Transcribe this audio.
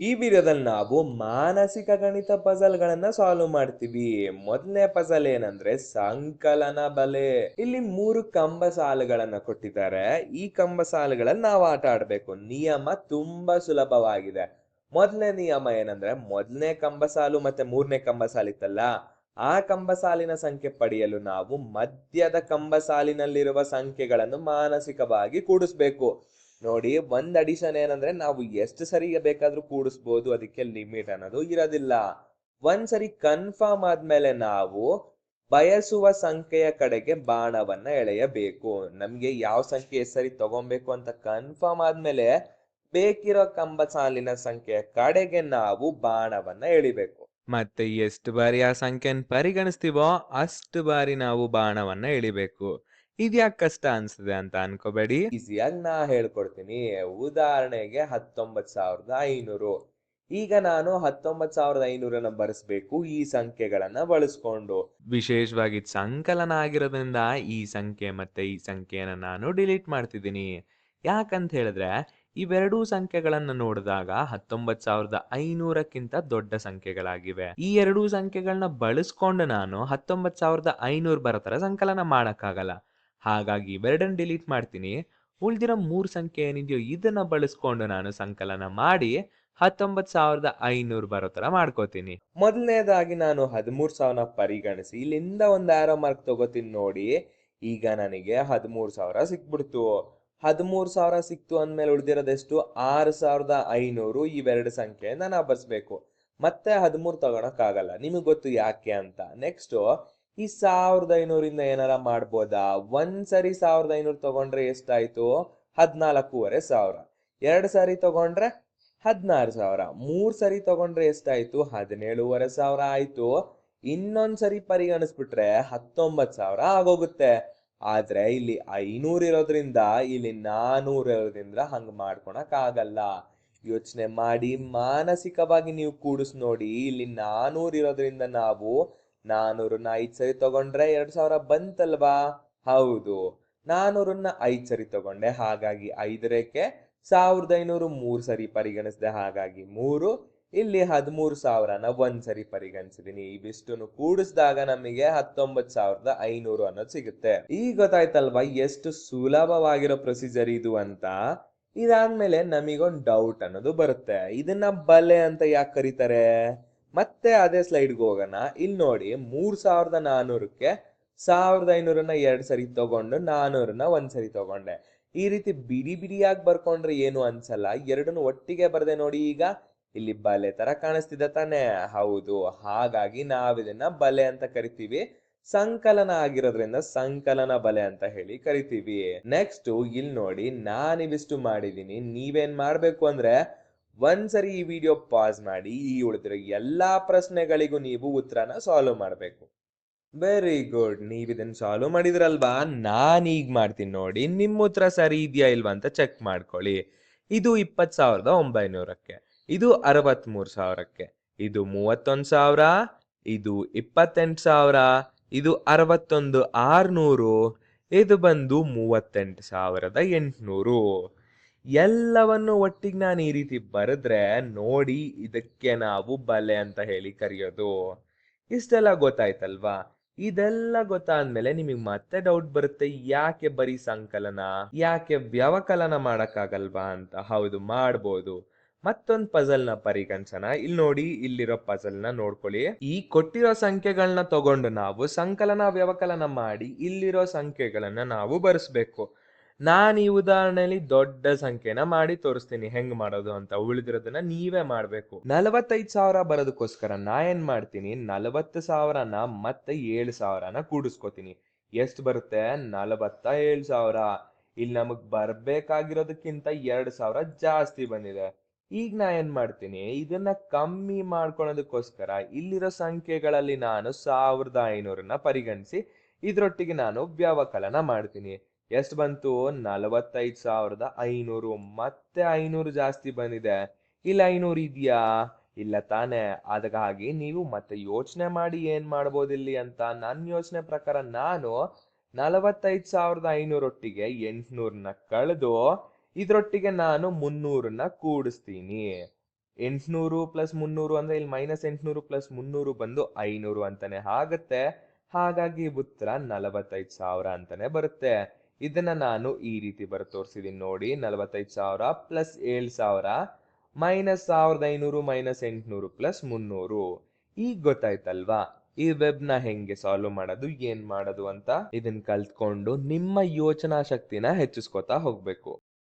ಈ ವಿಡಿಯೋದಲ್ಲಿ ನಾವು ಮಾನಸಿಕ ಗಣಿತ ಪಜಲ್ ಗಳನ್ನ ಸಾಲ್ವ್ ಮಾಡ್ತೀವಿ. ಮೊದಲನೇ ಪಜಲ್ ಏನಂದ್ರೆ ಸಂಕಲನ ಬಲೆ. ಇಲ್ಲಿ 3 ಕಂಬ ಸಾಲುಗಳನ್ನ ಕೊಟ್ಟಿದ್ದಾರೆ. ಈ ಕಂಬ ಸಾಲುಗಳಲ್ಲಿ ನಾವು ಆಟ ಆಡ್ಬೇಕು. ನಿಯಮ ತುಂಬಾ ಸುಲಭವಾಗಿದೆ. ಮೊದಲನೇ ನಿಯಮ ಏನಂದ್ರೆ ಮೊದಲನೇ ಕಂಬ ಸಾಲು ಮತ್ತೆ ಮೂರನೇ ಕಂಬ ಸಾಲಿತ್ತಲ್ಲ, ಆ ಕಂಬ ಸಾಲಿನ ಸಂಖ್ಯೆ ಪಡೆಯಲು ನಾವು ಮಧ್ಯದ ಕಂಬ ಸಾಲಿನಲ್ಲಿರುವ ಸಂಖ್ಯೆಗಳನ್ನು ಮಾನಸಿಕವಾಗಿ ಕೂಡಿಸ್ಬೇಕು. ನೋಡಿ, ಒಂದ್ ಅಡಿಷನ್ ಏನಂದ್ರೆ ನಾವು ಎಷ್ಟು ಸರಿ ಬೇಕಾದ್ರೂ ಕೂಡಿಸ್ಬೋದು, ಅದಕ್ಕೆ ಲಿಮಿಟ್ ಅನ್ನೋದು ಇರೋದಿಲ್ಲ. ಒಂದ್ಸರಿ ಕನ್ಫರ್ಮ್ ಆದ್ಮೇಲೆ ನಾವು ಬಯಸುವ ಸಂಖ್ಯೆಯ ಕಡೆಗೆ ಬಾಣವನ್ನ ಎಳೆಯಬೇಕು. ನಮ್ಗೆ ಯಾವ ಸಂಖ್ಯೆ ಎಷ್ಟು ಸರಿ ತಗೊಬೇಕು ಅಂತ ಕನ್ಫರ್ಮ್ ಆದ್ಮೇಲೆ ಬೇಕಿರೋ ಕಂಬ ಸಾಲಿನ ಸಂಖ್ಯೆಯ ಕಡೆಗೆ ನಾವು ಬಾಣವನ್ನ ಎಳಿಬೇಕು. ಮತ್ತೆ ಎಷ್ಟು ಬಾರಿ ಆ ಸಂಖ್ಯೆನ ಪರಿಗಣಿಸ್ತೀವೋ ಅಷ್ಟು ಬಾರಿ ನಾವು ಬಾಣವನ್ನ ಎಳಿಬೇಕು. ಇದ್ಯಾಕ್ ಕಷ್ಟ ಅನ್ಸುತ್ತೆ ಅಂತ ಅನ್ಕೋಬೇಡಿ, ಈಸಿಯಾಗಿ ನಾ ಹೇಳ್ಕೊಡ್ತೀನಿ. ಉದಾಹರಣೆಗೆ 19,500. ಈಗ ನಾನು 19,500 ಬರೆಸ್ಬೇಕು ಈ ಸಂಖ್ಯೆಗಳನ್ನ ಬಳಸ್ಕೊಂಡು. ವಿಶೇಷವಾಗಿ ಸಂಕಲನ ಆಗಿರೋದ್ರಿಂದ ಈ ಸಂಖ್ಯೆ ಮತ್ತೆ ಈ ಸಂಖ್ಯೆಯನ್ನ ನಾನು ಡಿಲೀಟ್ ಮಾಡ್ತಿದ್ದೀನಿ. ಯಾಕಂತ ಹೇಳಿದ್ರೆ ಇವೆರಡೂ ಸಂಖ್ಯೆಗಳನ್ನ ನೋಡಿದಾಗ 19,500ಕ್ಕಿಂತ ದೊಡ್ಡ ಸಂಖ್ಯೆಗಳಾಗಿವೆ. ಈ ಎರಡೂ ಸಂಖ್ಯೆಗಳನ್ನ ಬಳಸ್ಕೊಂಡು ನಾನು 19,500 ಬರೋ ತರ ಸಂಕಲನ ಮಾಡಕ್ಕಾಗಲ್ಲ. ಹಾಗಾಗಿ ಇವೆರಡನ್ನ ಡಿಲೀಟ್ ಮಾಡ್ತೀನಿ. ಉಳಿದಿರೋ 3 ಸಂಖ್ಯೆ ಏನಿದೆಯೋ ಇದನ್ನ ಬಳಸ್ಕೊಂಡು ನಾನು ಸಂಕಲನ ಮಾಡಿ 19,500 ಬರೋ ತರ ಮಾಡ್ಕೋತೀನಿ. ಮೊದಲನೇದಾಗಿ ನಾನು 13,000 ಪರಿಗಣಿಸಿ ಇಲ್ಲಿಂದ ಒಂದು ಆರೋ ಮಾರ್ಕ್ ತಗೋತೀನಿ. ನೋಡಿ, ಈಗ ನನಗೆ 13,000 ಸಿಕ್ಬಿಡ್ತು. 13,000 ಸಿಕ್ತು ಅಂದ್ಮೇಲೆ ಉಳಿದಿರೋದೆಷ್ಟು? 6,500. ಇವೆರಡು ಸಂಖ್ಯೆ ನಾನು ಬರ್ಸ್ಬೇಕು. ಮತ್ತೆ 13 ತಗೊಳಕ್ ಆಗಲ್ಲ, ನಿಮಗ್ ಗೊತ್ತು ಯಾಕೆ ಅಂತ. ನೆಕ್ಸ್ಟ್ ಈ 1,500 ಏನಾರ ಮಾಡ್ಬೋದಾ? ಒಂದ್ಸರಿ 1,500 ತಗೊಂಡ್ರೆ ಎಷ್ಟಾಯ್ತು? 14,500. 2 ಸಾರಿ ತಗೊಂಡ್ರೆ 16,000. 3 ಸರಿ ತಗೊಂಡ್ರೆ ಎಷ್ಟಾಯ್ತು? 17,500 ಆಯ್ತು. ಇನ್ನೊಂದ್ಸರಿ ಪರಿಗಣಿಸ್ಬಿಟ್ರೆ 19,000 ಆಗೋಗುತ್ತೆ. ಆದ್ರೆ ಇಲ್ಲಿ 500 ಇರೋದ್ರಿಂದ, ಇಲ್ಲಿ 400 ಇರೋದ್ರಿಂದ ಹಂಗ್ ಮಾಡ್ಕೊಳಕ್ ಆಗಲ್ಲ. ಯೋಚನೆ ಮಾಡಿ, ಮಾನಸಿಕವಾಗಿ ನೀವು ಕೂಡಿಸ್ ನೋಡಿ. ಇಲ್ಲಿ 400 ಇರೋದ್ರಿಂದ ನಾವು 400ನ್ನ 5 ಸರಿ ತಗೊಂಡ್ರೆ 2,000 ಬಂತಲ್ವಾ? ಹೌದು, 400ನ್ನ 5 ಸರಿ ತಗೊಂಡೆ, ಹಾಗಾಗಿ 5 ರೇಖೆ. 1,500 3 ಸರಿ ಪರಿಗಣಿಸಿದೆ, ಹಾಗಾಗಿ 3. ಇಲ್ಲಿ 13,000ನ ಒಂದ್ಸರಿ ಪರಿಗಣಿಸಿದೀನಿ. ಇವಿಷ್ಟನ್ನು ಕೂಡಿಸಿದಾಗ ನಮಗೆ 19,500 ಅನ್ನೋದು ಸಿಗುತ್ತೆ. ಈಗ ಗೊತ್ತಾಯ್ತಲ್ವಾ ಎಷ್ಟು ಸುಲಭವಾಗಿರೋ ಪ್ರೊಸೀಜರ್ ಇದು ಅಂತ. ಇದಾದ್ಮೇಲೆ ನಮಗೊಂದು ಡೌಟ್ ಅನ್ನೋದು ಬರುತ್ತೆ, ಇದನ್ನ ಬಲೆ ಅಂತ ಯಾಕೆ ಕರೀತಾರೆ? ಮತ್ತೆ ಅದೇ ಸ್ಲೈಡ್ಗೆ ಹೋಗೋಣ. ಇಲ್ಲಿ ನೋಡಿ, 3,400ಕ್ಕೆ 1,500ನ್ನ 2 ಸರಿ ತಗೊಂಡು 400ನ್ನ ಒಂದ್ಸರಿ ತಗೊಂಡೆ. ಈ ರೀತಿ ಬಿಡಿ ಬಿಡಿಯಾಗಿ ಬರ್ಕೊಂಡ್ರೆ ಏನು ಅನ್ಸಲ್ಲ. ಎರಡನ್ನು ಒಟ್ಟಿಗೆ ಬರ್ದೆ ನೋಡಿ, ಈಗ ಇಲ್ಲಿ ಬಲೆ ತರ ಕಾಣಿಸ್ತಿದೆ ತಾನೆ? ಹೌದು, ಹಾಗಾಗಿ ನಾವಿದನ್ನ ಬಲೆ ಅಂತ ಕರಿತೀವಿ. ಸಂಕಲನ ಆಗಿರೋದ್ರಿಂದ ಸಂಕಲನ ಬಲೆ ಅಂತ ಹೇಳಿ ಕರಿತೀವಿ. ನೆಕ್ಸ್ಟ್ ಇಲ್ಲಿ ನೋಡಿ, ನಾನಿವಿಷ್ಟು ಮಾಡಿದೀನಿ. ನೀವೇನ್ ಮಾಡ್ಬೇಕು ಅಂದ್ರೆ ಒಂದ್ಸರಿ ಈ ವಿಡಿಯೋ ಪಾಸ್ ಮಾಡಿ ಈ ಉಳಿದಿರೋ ಎಲ್ಲಾ ಪ್ರಶ್ನೆಗಳಿಗೂ ನೀವು ಉತ್ತರನ ಸಾಲ್ವ್ ಮಾಡ್ಬೇಕು. ವೆರಿ ಗುಡ್, ನೀವ್ ಇದನ್ನ ಸಾಲ್ವ್ ಮಾಡಿದ್ರಲ್ವಾ? ನಾನೀಗ ಮಾಡ್ತೀನಿ ನೋಡಿ, ನಿಮ್ಮ ಉತ್ತರ ಸರಿ ಇದೆಯಾ ಇಲ್ವಾ ಅಂತ ಚೆಕ್ ಮಾಡ್ಕೊಳ್ಳಿ. ಇದು 20,900ಕ್ಕೆ, ಇದು 63,000ಕ್ಕೆ, ಇದು 31,000, ಇದು 28,000, ಇದು 61,600, ಇದು ಬಂದು 38,800. ಎಲ್ಲವನ್ನು ಒಟ್ಟಿಗೆ ನಾನು ಈ ರೀತಿ ಬರೆದ್ರೆ ನೋಡಿ, ಇದಕ್ಕೆ ನಾವು ಬಲೆ ಅಂತ ಹೇಳಿ ಕರೆಯೋದು. ಇಷ್ಟೆಲ್ಲ ಗೊತ್ತಾಯ್ತಲ್ವಾ? ಇದೆಲ್ಲ ಗೊತ್ತಾದ್ಮೇಲೆ ನಿಮಗೆ ಮತ್ತೆ ಡೌಟ್ ಬರುತ್ತೆ, ಯಾಕೆ ಬರೀ ಸಂಕಲನ, ಯಾಕೆ ವ್ಯವಕಲನ ಮಾಡಕ್ಕಾಗಲ್ವಾ ಅಂತ. ಹೌದು, ಮಾಡ್ಬೋದು. ಮತ್ತೊಂದು ಪಜಲ್ ನ ಪರಿಗಣಿಸೋಣ. ಇಲ್ಲಿ ನೋಡಿ, ಇಲ್ಲಿರೋ ಪಜಲ್ ನ ನೋಡ್ಕೊಳ್ಳಿ. ಈ ಕೊಟ್ಟಿರೋ ಸಂಖ್ಯೆಗಳನ್ನ ತಗೊಂಡು ನಾವು ಸಂಕಲನ ವ್ಯವಕಲನ ಮಾಡಿ ಇಲ್ಲಿರೋ ಸಂಖ್ಯೆಗಳನ್ನ ನಾವು ಬರೆಸ್ಬೇಕು. ನಾನು ಈ ಉದಾಹರಣೆಯಲ್ಲಿ ದೊಡ್ಡ ಸಂಖ್ಯೆನ ಮಾಡಿ ತೋರಿಸ್ತೀನಿ ಹೆಂಗ್ ಮಾಡೋದು ಅಂತ. ಉಳಿದಿರೋದನ್ನ ನೀವೇ ಮಾಡ್ಬೇಕು. 45,000 ಬರೋದಕ್ಕೋಸ್ಕರ ನಾ ಏನ್ ಮಾಡ್ತೀನಿ, 40,000ನ ಮತ್ತೆ 7,000ನ ಕೂಡಿಸ್ಕೋತೀನಿ. ಎಷ್ಟು ಬರುತ್ತೆ? 47,000. ಇಲ್ಲಿ ನಮಗ್ ಬರ್ಬೇಕಾಗಿರೋದಕ್ಕಿಂತ 2,000 ಜಾಸ್ತಿ ಬಂದಿದೆ. ಈಗ ನಾ ಏನ್ ಮಾಡ್ತೀನಿ, ಇದನ್ನ ಕಮ್ಮಿ ಮಾಡ್ಕೊಳೋದಕ್ಕೋಸ್ಕರ ಇಲ್ಲಿರೋ ಸಂಖ್ಯೆಗಳಲ್ಲಿ ನಾನು 1,500ನ ಪರಿಗಣಿಸಿ ಇದ್ರೊಟ್ಟಿಗೆ ನಾನು ವ್ಯವಕಲನ ಮಾಡ್ತೀನಿ. ಎಷ್ಟು ಬಂತು? 45,500. ಮತ್ತೆ 500 ಜಾಸ್ತಿ ಬಂದಿದೆ. ಇಲ್ಲಿ 500 ಇದೆಯಾ? ಇಲ್ಲ ತಾನೆ? ಹಾಗಾಗಿ ನೀವು ಮತ್ತೆ ಯೋಚನೆ ಮಾಡಿ ಏನ್ ಮಾಡ್ಬೋದು ಇಲ್ಲಿ ಅಂತ. ನನ್ನ ಯೋಚನೆ ಪ್ರಕಾರ ನಾನು 45,500 ಒಟ್ಟಿಗೆ 800ನ ಕಳೆದು ಇದ್ರೊಟ್ಟಿಗೆ ನಾನು 300ನ ಕೂಡಿಸ್ತೀನಿ. 800 ಪ್ಲಸ್ 300 ಅಂದ್ರೆ ಇಲ್ಲಿ -800 ಪ್ಲಸ್ 300 ಬಂದು 500 ಅಂತಾನೆ ಆಗುತ್ತೆ. ಹಾಗಾಗಿ ಉತ್ತರ 45,000 ಅಂತಾನೆ ಬರುತ್ತೆ. ಇದನ್ನ ನಾನು ಈ ರೀತಿ ಬರೆದು ತೋರಿಸಿದೀನಿ ನೋಡಿ. 45,000 ಪ್ಲಸ್ 7,000 ಮೈನಸ್ 1,500 ಮೈನಸ್ 800 ಪ್ಲಸ್ 300. ಈಗ ಗೊತ್ತಾಯ್ತಲ್ವಾ ಈ ವೆಬ್ ನ ಹೆಂಗೆ ಸಾಲ್ವ್ ಮಾಡೋದು, ಏನ್ ಮಾಡೋದು ಅಂತ. ಇದನ್ನ ಕಲ್ತ್ಕೊಂಡು ನಿಮ್ಮ ಯೋಚನಾ ಶಕ್ತಿನ ಹೆಚ್ಚಿಸ್ಕೊತಾ ಹೋಗ್ಬೇಕು.